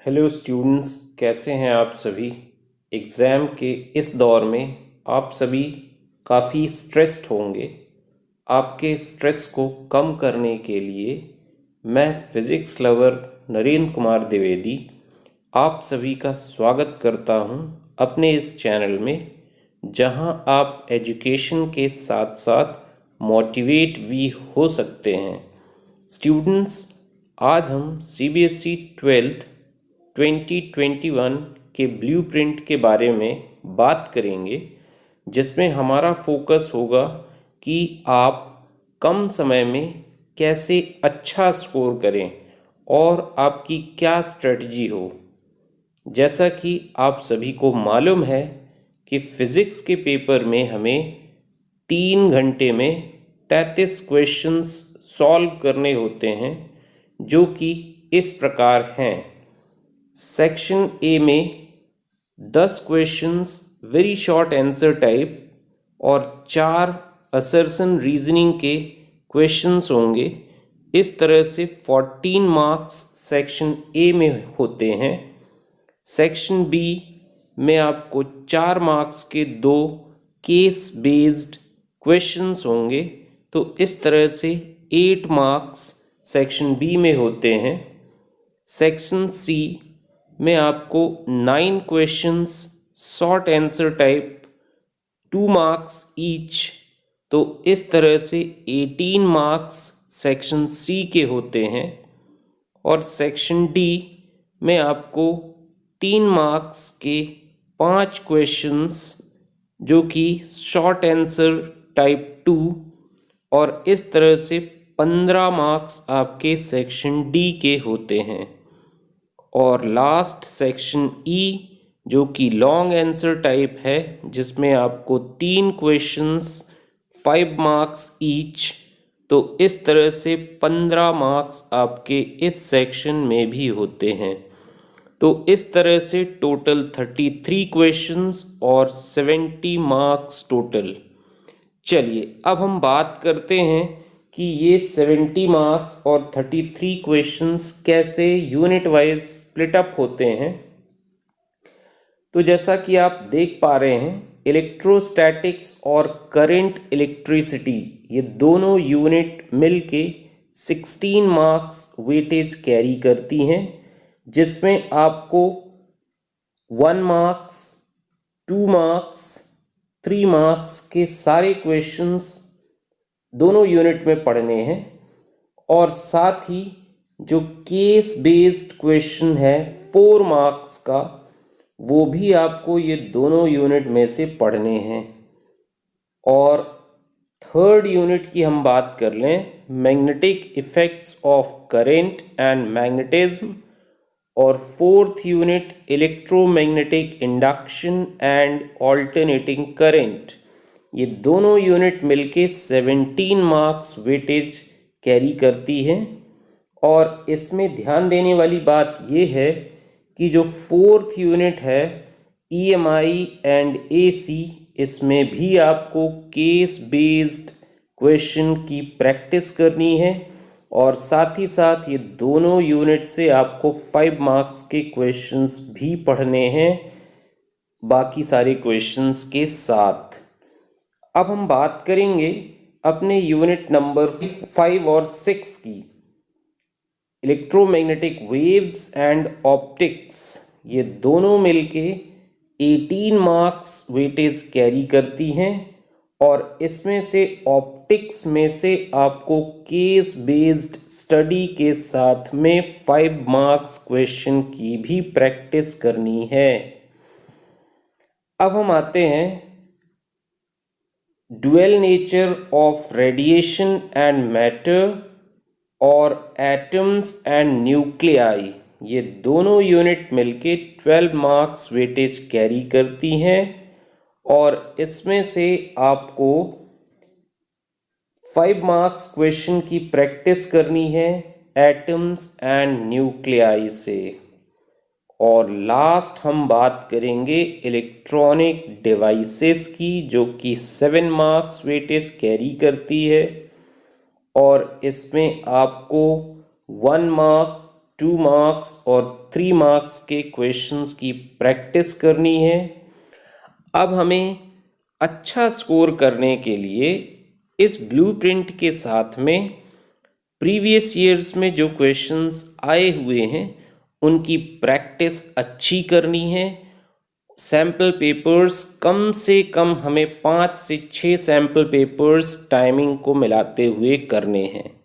Hello students, कैसे हैं आप सभी। एग्ज़ाम के इस दौर में आप सभी काफ़ी स्ट्रेस्ड होंगे। आपके स्ट्रेस को कम करने के लिए मैं फिज़िक्स लवर नरेंद्र कुमार द्विवेदी आप सभी का स्वागत करता हूं अपने इस चैनल में, जहां आप एजुकेशन के साथ साथ मोटिवेट भी हो सकते हैं। स्टूडेंट्स, आज हम सीबीएसई 2021 के ब्लूप्रिंट के बारे में बात करेंगे, जिसमें हमारा फोकस होगा कि आप कम समय में कैसे अच्छा स्कोर करें और आपकी क्या स्ट्रेटजी हो। जैसा कि आप सभी को मालूम है कि फ़िज़िक्स के पेपर में हमें 3 घंटे में 33 क्वेश्चंस सॉल्व करने होते हैं, जो कि इस प्रकार हैं। सेक्शन ए में 10 questions very short answer type और 4 असर्शन रीजनिंग के क्वेश्चंस होंगे। इस तरह से 14 मार्क्स सेक्शन ए में होते हैं। सेक्शन बी में आपको 4 मार्क्स के 2 केस बेस्ड क्वेश्चंस होंगे। तो इस तरह से 8 मार्क्स सेक्शन बी में होते हैं। सेक्शन सी में आपको 9 questions short answer type, 2 marks each. तो इस तरह से 18 मार्क्स सेक्शन सी के होते हैं। और सेक्शन डी में आपको 3 मार्क्स के 5 क्वेश्चंस, जो कि शॉर्ट आंसर टाइप 2, और इस तरह से 15 मार्क्स आपके सेक्शन डी के होते हैं। और लास्ट सेक्शन ई, जो कि लॉन्ग आंसर टाइप है, जिसमें आपको 3 क्वेश्चंस 5 मार्क्स ईच। तो इस तरह से 15 मार्क्स आपके इस सेक्शन में भी होते हैं। तो इस तरह से टोटल 33 क्वेश्चंस और 70 मार्क्स टोटल। चलिए अब हम बात करते हैं कि ये 70 मार्क्स और 33 क्वेश्चंस कैसे यूनिट वाइज स्प्लिट अप होते हैं। तो जैसा कि आप देख पा रहे हैं, इलेक्ट्रोस्टैटिक्स और करंट इलेक्ट्रिसिटी, ये दोनों यूनिट मिलके 16 मार्क्स वेटेज कैरी करती हैं, जिसमें आपको 1 मार्क्स, 2 मार्क्स, 3 मार्क्स के सारे क्वेश्चंस दोनों यूनिट में पढ़ने हैं। और साथ ही जो केस बेस्ड क्वेश्चन है 4 मार्क्स का, वो भी आपको ये दोनों यूनिट में से पढ़ने हैं। और थर्ड यूनिट की हम बात कर लें, magnetic effects of current and magnetism. और fourth unit, electromagnetic induction and alternating current. ये दोनों यूनिट मिलके 17 मार्क्स वेटेज कैरी करती हैं। और इसमें ध्यान देने वाली बात ये है कि जो फोर्थ यूनिट है, ईएमआई एंड एसी, इसमें भी आपको केस बेस्ड क्वेश्चन की प्रैक्टिस करनी है। और साथ ही साथ ये दोनों यूनिट से आपको 5 मार्क्स के क्वेश्चंस भी पढ़ने हैं बाकी सारे क्वेश्चंस के साथ। अब हम बात करेंगे अपने यूनिट नंबर 5 और 6 की, इलेक्ट्रोमैग्नेटिक वेव्स एंड ऑप्टिक्स। ये दोनों मिलके 18 मार्क्स वेटेज कैरी करती हैं। और इसमें से ऑप्टिक्स में से आपको केस बेस्ड स्टडी के साथ में 5 मार्क्स क्वेश्चन की भी प्रैक्टिस करनी है। अब हम आते हैं dual nature of radiation and matter और एटम्स एंड न्यूक्लियाई। ये दोनों यूनिट मिलके 12 मार्क्स वेटेज कैरी करती हैं। और इसमें से आपको 5 मार्क्स क्वेश्चन की प्रैक्टिस करनी है एटम्स एंड न्यूक्लियाई से। और लास्ट हम बात करेंगे इलेक्ट्रॉनिक डिवाइसेस की, जो कि 7 मार्क्स वेटेज कैरी करती है। और इसमें आपको 1 मार्क 2 मार्क्स और 3 मार्क्स के क्वेश्चंस की प्रैक्टिस करनी है। अब हमें अच्छा स्कोर करने के लिए इस ब्लूप्रिंट के साथ में प्रीवियस ईयर्स में जो क्वेश्चंस आए हुए हैं उनकी प्रैक्टिस अच्छी करनी है। सैम्पल पेपर्स कम से कम हमें 5 से 6 सैम्पल पेपर्स टाइमिंग को मिलाते हुए करने हैं।